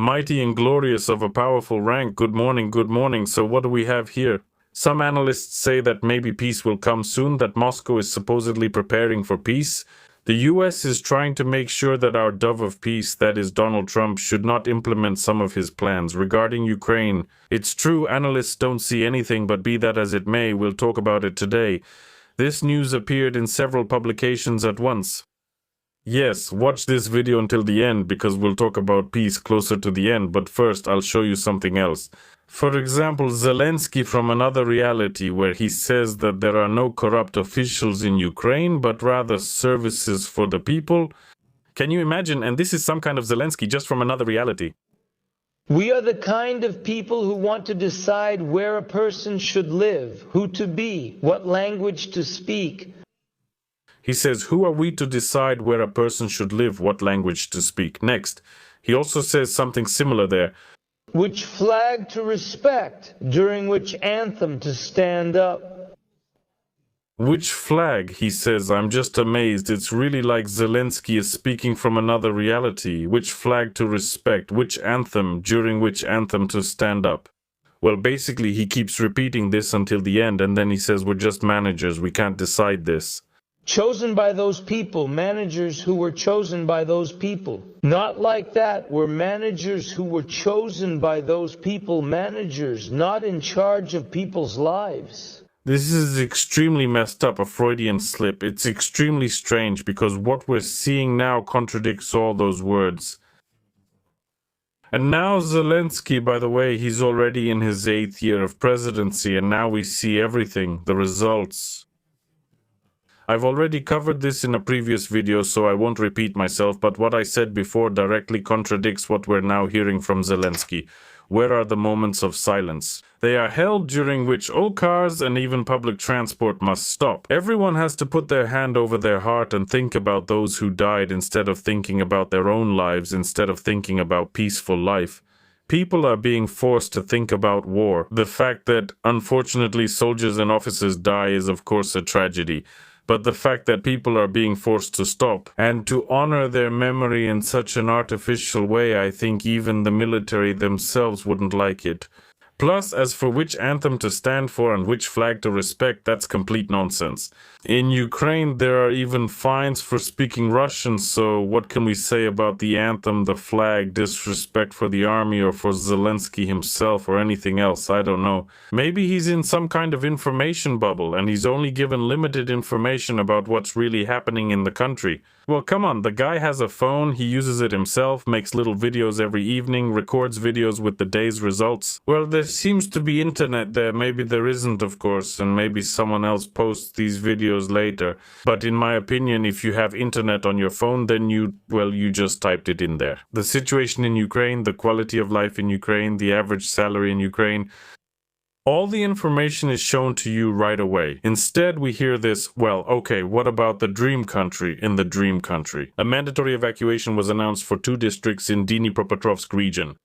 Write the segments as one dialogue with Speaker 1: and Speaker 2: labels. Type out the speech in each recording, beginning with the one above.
Speaker 1: Mighty and glorious of a powerful rank, good morning, good morning. So what do we have here? Some analysts say that maybe peace will come soon, that Moscow is supposedly preparing for peace. The US is trying to make sure that our dove of peace, that is Donald Trump, should not implement some of his plans. Regarding Ukraine, it's true analysts don't see anything, but be that as it may, we'll talk about it today. This news appeared in several publications at once. Yes, watch this video until the end because we'll talk about peace closer to the end, but first I'll show you something else. For example, Zelensky from another reality where he says that there are no corrupt officials in Ukraine, but rather services for the people. Can you imagine? And this is some kind of Zelensky just from another reality.
Speaker 2: We are the kind of people who want to decide where a person should live, who to be, what language to speak.
Speaker 1: He says, who are we to decide where a person should live, what language to speak? Next, he also says something similar there.
Speaker 2: Which flag to respect, during which anthem to stand up.
Speaker 1: Which flag, he says. I'm just amazed. It's really like Zelensky is speaking from another reality. Which flag to respect, which anthem, during which anthem to stand up. Well, basically, he keeps repeating this until the end, and then he says, we're just managers, we can't decide this.
Speaker 2: Chosen by those people, managers who were chosen by those people. Not like that, we're managers who were chosen by those people, managers, not in charge of people's lives.
Speaker 1: This is extremely messed up, a Freudian slip. It's extremely strange because what we're seeing now contradicts all those words. And now Zelensky, by the way, he's already in his 8th year of presidency, and now we see everything, the results. I've already covered this in a previous video, so I won't repeat myself, but what I said before directly contradicts what we're now hearing from Zelensky. Where are the moments of silence? They are held during which all cars and even public transport must stop. Everyone has to put their hand over their heart and think about those who died instead of thinking about their own lives, instead of thinking about peaceful life. People are being forced to think about war. The fact that, unfortunately, soldiers and officers die is of course a tragedy. But the fact that people are being forced to stop and to honor their memory in such an artificial way, I think even the military themselves wouldn't like it. Plus, as for which anthem to stand for and which flag to respect, that's complete nonsense. In Ukraine, there are even fines for speaking Russian, so what can we say about the anthem, the flag, disrespect for the army or for Zelensky himself or anything else? I don't know. Maybe he's in some kind of information bubble and he's only given limited information about what's really happening in the country. Well, come on, the guy has a phone, he uses it himself, makes little videos every evening, records videos with the day's results. Well, there seems to be internet there, maybe there isn't, of course, and maybe someone else posts these videos later. But in my opinion, if you have internet on your phone, then you just typed it in there. The situation in Ukraine, the quality of life in Ukraine, the average salary in Ukraine, all the information is shown to you right away. Instead, we hear this, well, okay, what about the dream country in the dream country? A mandatory evacuation was announced for 2 districts in Dnipropetrovsk region.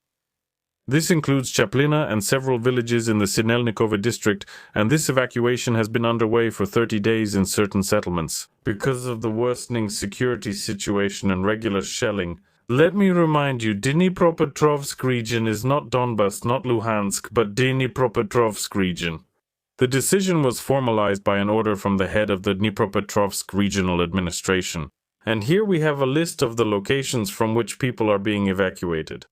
Speaker 1: This includes Chaplina and several villages in the Sinelnikova district, and this evacuation has been underway for 30 days in certain settlements. Because of the worsening security situation and regular shelling, let me remind you, Dnipropetrovsk region is not Donbas, not Luhansk, but Dnipropetrovsk region. The decision was formalized by an order from the head of the Dnipropetrovsk regional administration. And here we have a list of the locations from which people are being evacuated.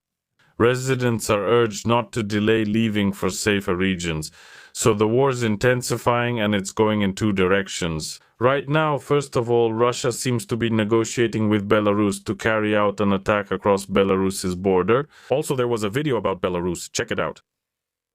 Speaker 1: Residents are urged not to delay leaving for safer regions. So the war's intensifying and it's going in 2 directions. Right now, first of all, Russia seems to be negotiating with Belarus to carry out an attack across Belarus's border. Also, there was a video about Belarus. Check it out.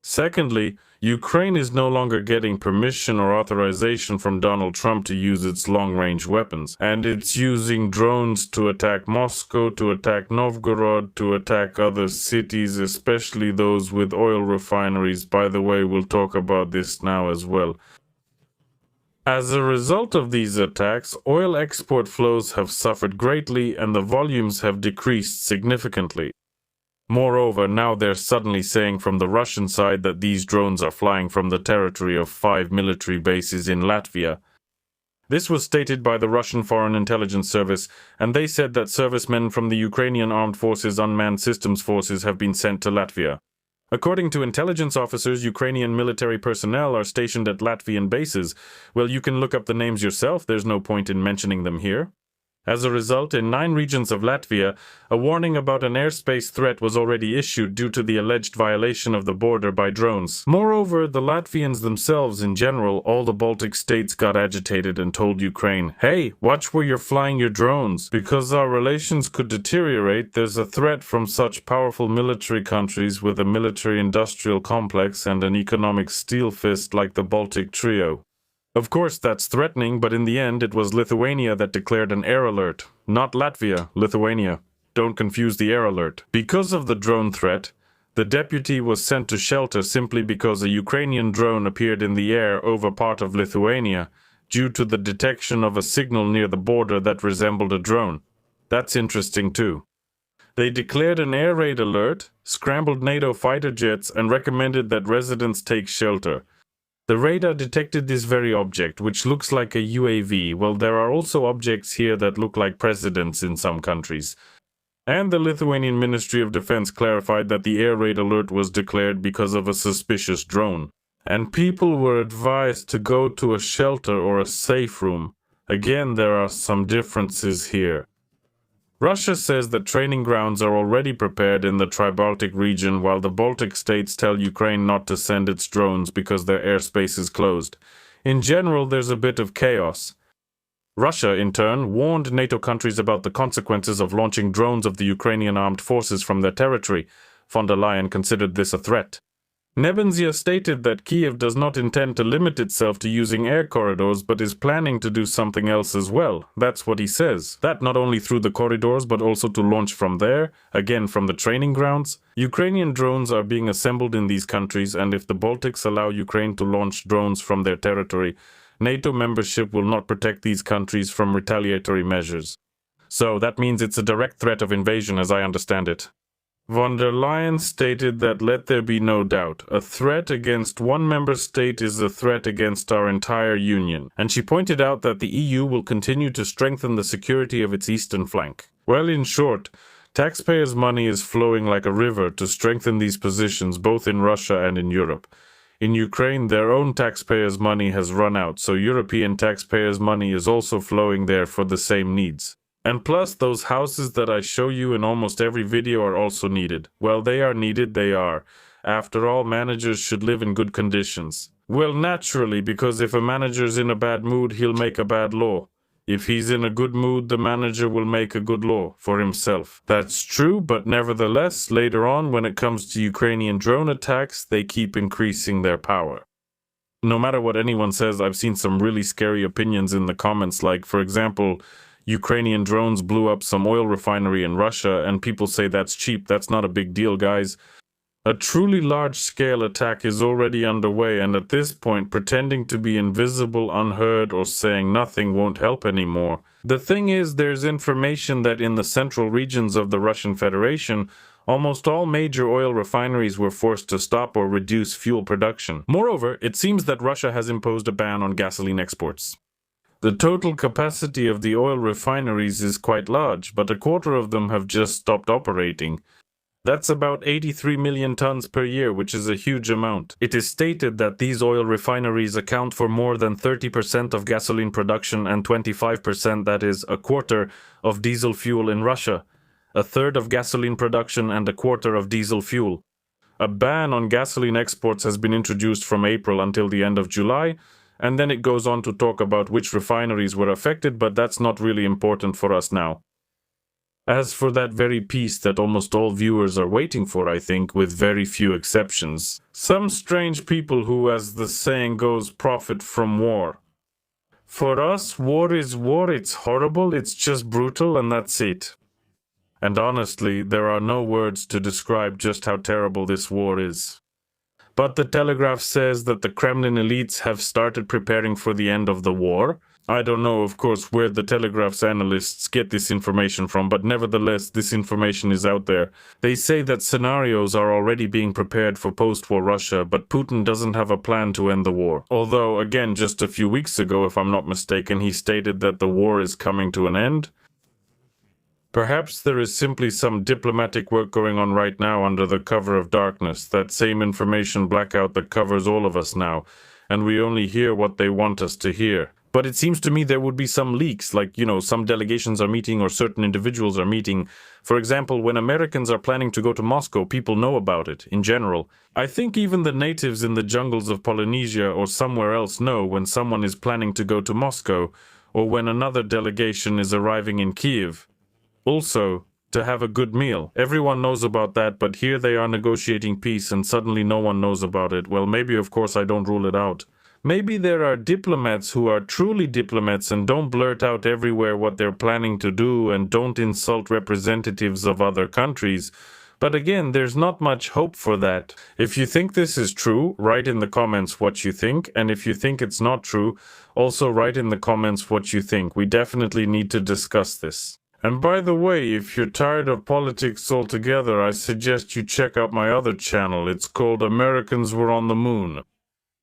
Speaker 1: Secondly, Ukraine is no longer getting permission or authorization from Donald Trump to use its long-range weapons, and it's using drones to attack Moscow, to attack Novgorod, to attack other cities, especially those with oil refineries. By the way, we'll talk about this now as well. As a result of these attacks, oil export flows have suffered greatly and the volumes have decreased significantly. Moreover, now they're suddenly saying from the Russian side that these drones are flying from the territory of 5 military bases in Latvia. This was stated by the Russian Foreign Intelligence Service, and they said that servicemen from the Ukrainian Armed Forces Unmanned Systems Forces have been sent to Latvia. According to intelligence officers, Ukrainian military personnel are stationed at Latvian bases. Well, you can look up the names yourself, there's no point in mentioning them here. As a result, in 9 regions of Latvia, a warning about an airspace threat was already issued due to the alleged violation of the border by drones. Moreover, the Latvians themselves in general, all the Baltic states got agitated and told Ukraine, "Hey, watch where you're flying your drones. Because our relations could deteriorate, there's a threat from such powerful military countries with a military-industrial complex and an economic steel fist like the Baltic Trio." Of course, that's threatening, but in the end, it was Lithuania that declared an air alert. Not Latvia, Lithuania. Don't confuse the air alert. Because of the drone threat, the deputy was sent to shelter simply because a Ukrainian drone appeared in the air over part of Lithuania due to the detection of a signal near the border that resembled a drone. That's interesting too. They declared an air raid alert, scrambled NATO fighter jets, and recommended that residents take shelter. The radar detected this very object, which looks like a UAV. Well, there are also objects here that look like presidents in some countries. And the Lithuanian Ministry of Defense clarified that the air raid alert was declared because of a suspicious drone. And people were advised to go to a shelter or a safe room. Again, there are some differences here. Russia says that training grounds are already prepared in the Tri-Baltic region, while the Baltic states tell Ukraine not to send its drones because their airspace is closed. In general, there's a bit of chaos. Russia, in turn, warned NATO countries about the consequences of launching drones of the Ukrainian armed forces from their territory. Von der Leyen considered this a threat. Nebenzia stated that Kyiv does not intend to limit itself to using air corridors, but is planning to do something else as well. That's what he says. That not only through the corridors, but also to launch from there, again from the training grounds. Ukrainian drones are being assembled in these countries, and if the Baltics allow Ukraine to launch drones from their territory, NATO membership will not protect these countries from retaliatory measures. So that means it's a direct threat of invasion, as I understand it. Von der Leyen stated that let there be no doubt, a threat against one member state is a threat against our entire union, and she pointed out that the EU will continue to strengthen the security of its eastern flank. Well, in short, taxpayers' money is flowing like a river to strengthen these positions both in Russia and in Europe. In Ukraine, their own taxpayers' money has run out, so European taxpayers' money is also flowing there for the same needs. And plus, those houses that I show you in almost every video are also needed. Well, they are needed, they are. After all, managers should live in good conditions. Well, naturally, because if a manager's in a bad mood, he'll make a bad law. If he's in a good mood, the manager will make a good law for himself. That's true, but nevertheless, later on, when it comes to Ukrainian drone attacks, they keep increasing their power. No matter what anyone says, I've seen some really scary opinions in the comments, like, for example, Ukrainian drones blew up some oil refinery in Russia, and people say that's cheap. That's not a big deal, guys. A truly large-scale attack is already underway, and at this point, pretending to be invisible, unheard, or saying nothing won't help anymore. The thing is, there's information that in the central regions of the Russian Federation, almost all major oil refineries were forced to stop or reduce fuel production. Moreover, it seems that Russia has imposed a ban on gasoline exports. The total capacity of the oil refineries is quite large, but a quarter of them have just stopped operating. That's about 83 million tons per year, which is a huge amount. It is stated that these oil refineries account for more than 30% of gasoline production and 25%, that is, a quarter, of diesel fuel in Russia, a third of gasoline production and a quarter of diesel fuel. A ban on gasoline exports has been introduced from April until the end of July, and then it goes on to talk about which refineries were affected, but that's not really important for us now. As for that very piece that almost all viewers are waiting for, I think, with very few exceptions, some strange people who, as the saying goes, profit from war. For us, war is war, it's horrible, it's just brutal, and that's it. And honestly, there are no words to describe just how terrible this war is. But the Telegraph says that the Kremlin elites have started preparing for the end of the war. I don't know, of course, where the Telegraph's analysts get this information from, but nevertheless, this information is out there. They say that scenarios are already being prepared for post-war Russia, but Putin doesn't have a plan to end the war. Although, again, just a few weeks ago, if I'm not mistaken, he stated that the war is coming to an end. Perhaps there is simply some diplomatic work going on right now under the cover of darkness, that same information blackout that covers all of us now, and we only hear what they want us to hear. But it seems to me there would be some leaks, like, some delegations are meeting or certain individuals are meeting. For example, when Americans are planning to go to Moscow, people know about it, in general. I think even the natives in the jungles of Polynesia or somewhere else know when someone is planning to go to Moscow, or when another delegation is arriving in Kyiv. Also, to have a good meal. Everyone knows about that, but here they are negotiating peace and suddenly no one knows about it. Well, maybe, of course, I don't rule it out. Maybe there are diplomats who are truly diplomats and don't blurt out everywhere what they're planning to do and don't insult representatives of other countries. But again, there's not much hope for that. If you think this is true, write in the comments what you think, and if you think it's not true, also write in the comments what you think. We definitely need to discuss this. And by the way, if you're tired of politics altogether, I suggest you check out my other channel. It's called Americans Were on the Moon.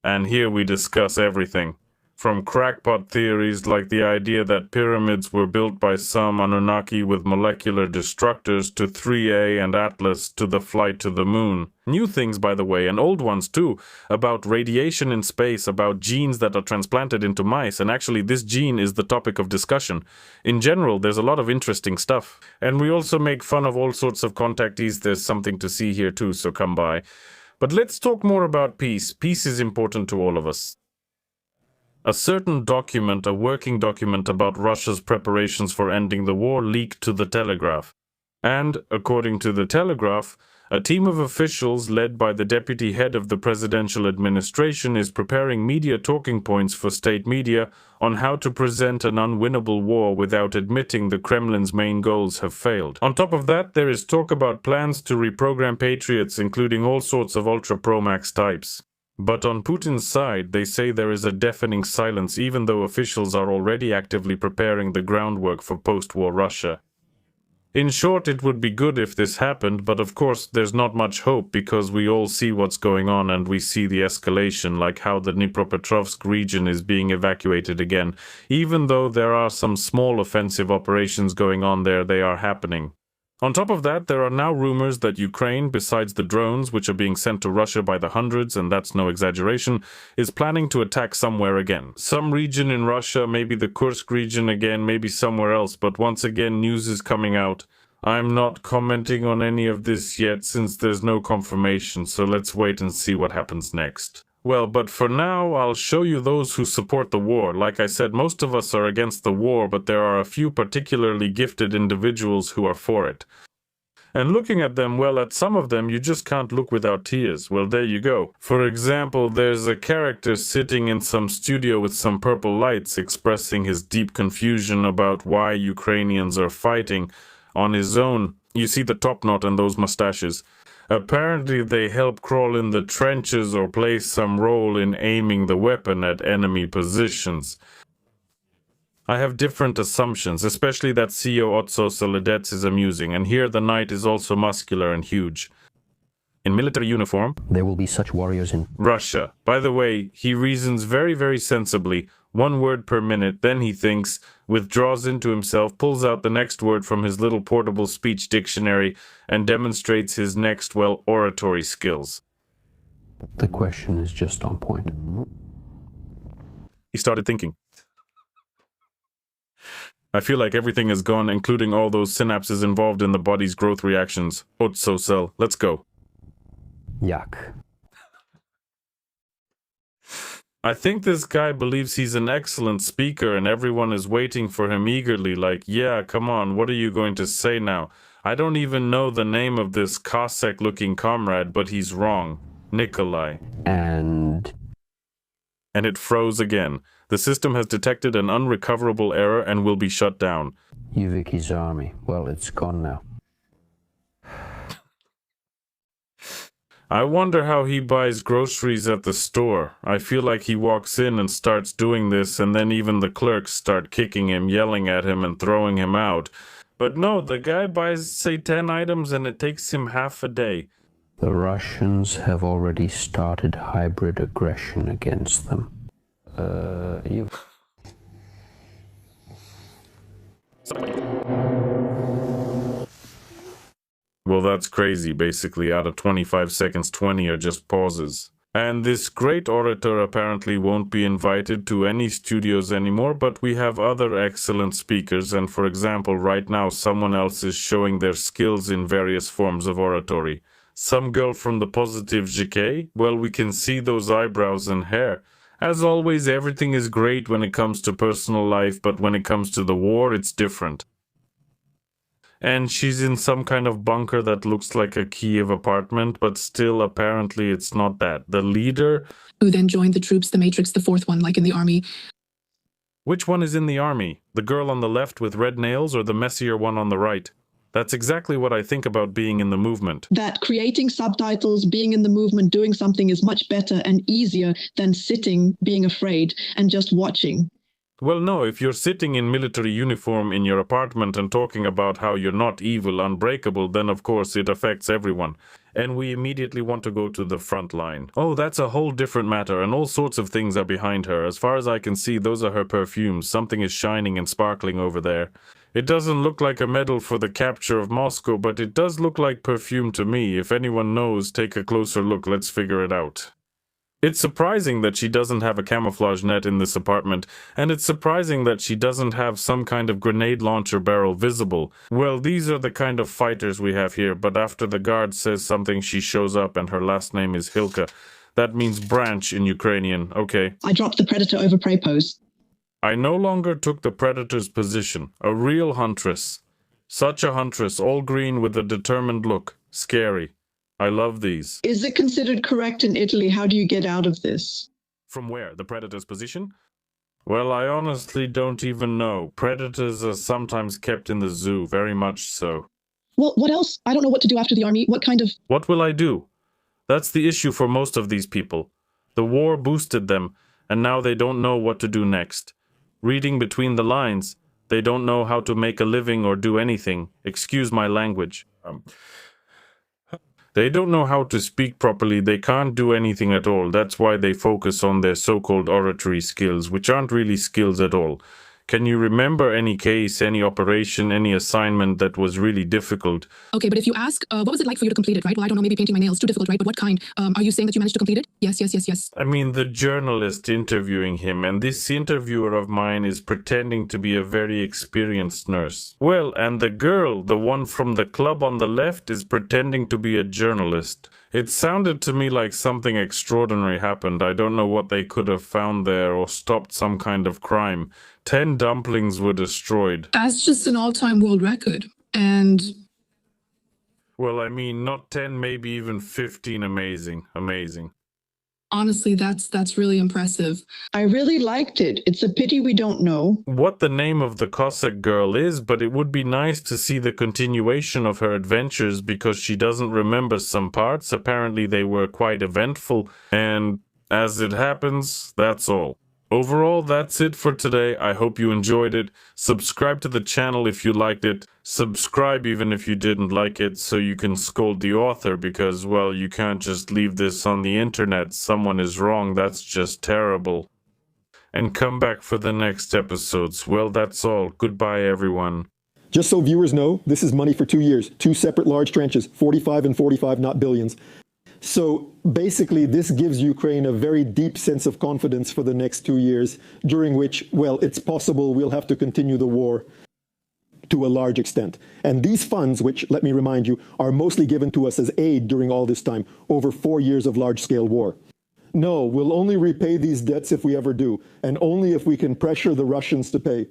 Speaker 1: And here we discuss everything. From crackpot theories like the idea that pyramids were built by some Anunnaki with molecular destructors to 3A and Atlas to the flight to the moon. New things, by the way, and old ones too, about radiation in space, about genes that are transplanted into mice, and actually this gene is the topic of discussion. In general, there's a lot of interesting stuff. And we also make fun of all sorts of contactees. There's something to see here too, so come by. But let's talk more about peace. Peace is important to all of us. A certain document, a working document about Russia's preparations for ending the war, leaked to the Telegraph. And, according to the Telegraph, a team of officials led by the deputy head of the presidential administration is preparing media talking points for state media on how to present an unwinnable war without admitting the Kremlin's main goals have failed. On top of that, there is talk about plans to reprogram patriots, including all sorts of ultra-pro-max types. But on Putin's side, they say there is a deafening silence even though officials are already actively preparing the groundwork for post-war Russia. In short, it would be good if this happened, but of course there's not much hope because we all see what's going on and we see the escalation, like how the Dnipropetrovsk region is being evacuated again. Even though there are some small offensive operations going on there, they are happening. On top of that, there are now rumors that Ukraine, besides the drones which are being sent to Russia by the hundreds, and that's no exaggeration, is planning to attack somewhere again. Some region in Russia, maybe the Kursk region again, maybe somewhere else, but once again news is coming out. I'm not commenting on any of this yet since there's no confirmation, so let's wait and see what happens next. Well, but for now, I'll show you those who support the war. Like I said, most of us are against the war, but there are a few particularly gifted individuals who are for it. And looking at them, well, at some of them, you just can't look without tears. Well, there you go. For example, there's a character sitting in some studio with some purple lights expressing his deep confusion about why Ukrainians are fighting on his own. You see the top knot and those mustaches. Apparently they help crawl in the trenches or play some role in aiming the weapon at enemy positions. I have different assumptions, especially that CEO Otso Seledets is amusing, and here the knight is also muscular and huge. In military uniform,
Speaker 3: there will be such warriors in
Speaker 1: Russia. By the way, he reasons very, very sensibly, 1 word per minute, then he thinks, withdraws into himself, pulls out the next word from his little portable speech dictionary, and demonstrates his next, well, oratory skills.
Speaker 3: The question is just on point.
Speaker 1: He started thinking. I feel like everything is gone, including all those synapses involved in the body's growth reactions. Otso cell, let's go.
Speaker 3: Yak.
Speaker 1: I think this guy believes he's an excellent speaker and everyone is waiting for him eagerly, like, yeah, come on, what are you going to say now? I don't even know the name of this Cossack-looking comrade, but he's wrong. Nikolai.
Speaker 3: And
Speaker 1: it froze again. The system has detected an unrecoverable error and will be shut down. I wonder how he buys groceries at the store. I feel like he walks in and starts doing this, and then even the clerks start kicking him, yelling at him, and throwing him out. But no, the guy buys, say, 10 items, and it takes him half a day.
Speaker 3: The Russians have already started hybrid aggression against them.
Speaker 1: Well, that's crazy. Basically, out of 25 seconds, 20 are just pauses. And this great orator apparently won't be invited to any studios anymore, but we have other excellent speakers, and for example, right now someone else is showing their skills in various forms of oratory. Some girl from the Positive GK? Well, we can see those eyebrows and hair. As always, everything is great when it comes to personal life, but when it comes to the war, it's different. And she's in some kind of bunker that looks like a Kyiv apartment, but still, apparently, it's not that. The leader...
Speaker 4: Who then joined the troops, the Matrix, the fourth one, like in the army.
Speaker 1: Which one is in the army? The girl on the left with red nails or the messier one on the right? That's exactly what I think about being in the movement.
Speaker 5: That creating subtitles, being in the movement, doing something is much better and easier than sitting, being afraid, and just watching.
Speaker 1: Well, no, if you're sitting in military uniform in your apartment and talking about how you're not evil, unbreakable, then of course it affects everyone. And we immediately want to go to the front line. Oh, that's a whole different matter, and all sorts of things are behind her. As far as I can see, those are her perfumes. Something is shining and sparkling over there. It doesn't look like a medal for the capture of Moscow, but it does look like perfume to me. If anyone knows, take a closer look. Let's figure it out. It's surprising that she doesn't have a camouflage net in this apartment, and it's surprising that she doesn't have some kind of grenade launcher barrel visible. Well, these are the kind of fighters we have here, but after the guard says something, she shows up, and her last name is Hilka. That means branch in Ukrainian. Okay.
Speaker 5: I dropped the predator over prey pose.
Speaker 1: I no longer took the predator's position. A real huntress. Such a huntress, all green with a determined look. Scary. I love these.
Speaker 5: Is it considered correct in Italy? How do you get out of this?
Speaker 1: From where? The predator's position? Well, I honestly don't even know. Predators are sometimes kept in the zoo, very much so.
Speaker 5: Well, what else? I don't know what to do after the army. What kind of...
Speaker 1: What will I do? That's the issue for most of these people. The war boosted them, and now they don't know what to do next. Reading between the lines, they don't know how to make a living or do anything. Excuse my language. They don't know how to speak properly, they can't do anything at all. That's why they focus on their so-called oratory skills, which aren't really skills at all. Can you remember any case, any operation, any assignment that was really difficult?
Speaker 4: Okay, but if you ask, what was it like for you to complete it, right? Well, I don't know, maybe painting my nails, too difficult, right? But what kind? Are you saying that you managed to complete it? Yes, yes, yes, yes.
Speaker 1: I mean, the journalist interviewing him, and this interviewer of mine is pretending to be a very experienced nurse. Well, and the girl, the one from the club on the left, is pretending to be a journalist. It sounded to me like something extraordinary happened. I don't know what they could have found there or stopped some kind of crime. 10 dumplings were destroyed.
Speaker 4: That's just an all-time world record. And...
Speaker 1: Well, I mean, not 10, maybe even 15. Amazing. Amazing.
Speaker 4: honestly, that's really impressive.
Speaker 5: I really liked it. It's a pity we don't know
Speaker 1: what the name of the Cossack girl is, but it would be nice to see the continuation of her adventures because she doesn't remember some parts. Apparently they were quite eventful, and as it happens, that's all. Overall, that's it for today. I hope you enjoyed it. Subscribe to the channel if you liked it. Subscribe even if you didn't like it, so you can scold the author because, well, you can't just leave this on the internet. Someone is wrong. That's just terrible. And come back for the next episodes. Well, that's all. Goodbye, everyone.
Speaker 6: Just so viewers know, this is money for 2 years. 2 separate large tranches, 45 and 45, not billions. So basically, this gives Ukraine a very deep sense of confidence for the next 2 years, during which, well, it's possible we'll have to continue the war to a large extent. And these funds, which, let me remind you, are mostly given to us as aid during all this time, over 4 years of large-scale war. No, we'll only repay these debts if we ever do, and only if we can pressure the Russians to pay.